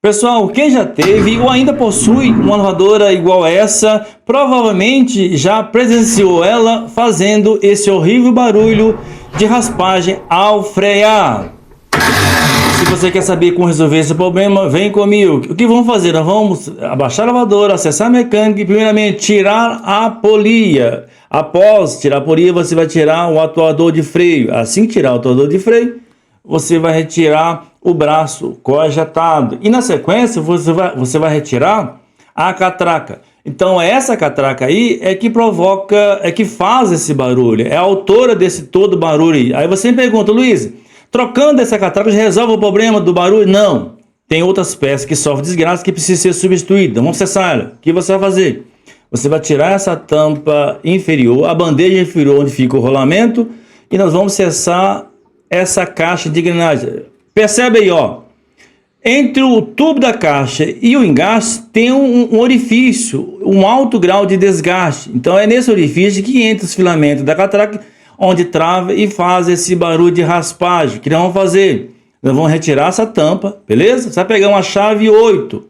Pessoal, quem já teve ou ainda possui uma lavadora igual essa, provavelmente já presenciou ela fazendo esse horrível barulho de raspagem ao frear. Se você quer saber como resolver esse problema, vem comigo. O que vamos fazer? Nós vamos abaixar a lavadora, acessar a mecânica e primeiramente tirar a polia. Após tirar a polia, você vai tirar o atuador de freio. Assim que tirar o atuador de freio, você vai retirar o braço coajetado. E na sequência, você vai retirar a catraca. Então essa catraca aí é que provoca, é que faz esse barulho. É a autora desse todo barulho aí. Aí você me pergunta, Luiz, trocando essa catraca já resolve o problema do barulho? Não. Tem outras peças que sofrem desgraça que precisam ser substituídas. Vamos acessar ela. O que você vai fazer? Você vai tirar essa tampa inferior, a bandeja inferior onde fica o rolamento, e nós vamos acessar essa caixa de engrenagem. Percebe aí, ó. Entre o tubo da caixa e o engaste tem um orifício, um alto grau de desgaste. Então é nesse orifício que entra os filamentos da catraca, onde trava e faz esse barulho de raspagem. O que nós vamos fazer? Nós vamos retirar essa tampa, beleza? Você vai pegar uma chave 8.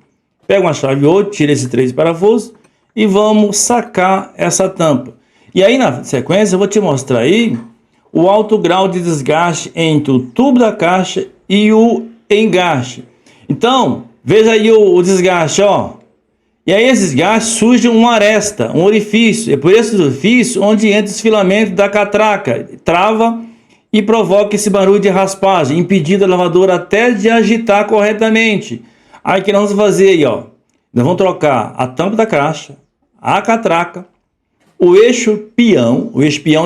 Pega uma chave 8, tira esses 3 parafusos e vamos sacar essa tampa. E aí na sequência eu vou te mostrar aí o alto grau de desgaste entre o tubo da caixa e o engaste. Então, veja aí o desgaste, ó. E aí esse desgaste surge uma aresta, um orifício. É por esse orifício onde entra os filamentos da catraca, trava e provoca esse barulho de raspagem, impedindo a lavadora até de agitar corretamente. Aí o que nós vamos fazer aí, ó. Nós vamos trocar a tampa da caixa, a catraca, o eixo peão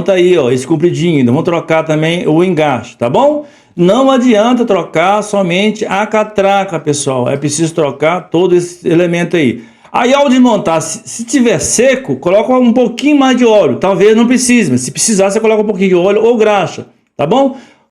tá aí, ó, esse compridinho. Nós vamos trocar também o engaste, tá bom? Não adianta trocar somente a catraca, pessoal. É preciso trocar todo esse elemento aí. Aí ao desmontar, se tiver seco, coloca um pouquinho mais de óleo. Talvez não precise, mas se precisar, você coloca um pouquinho de óleo ou graxa, tá bom?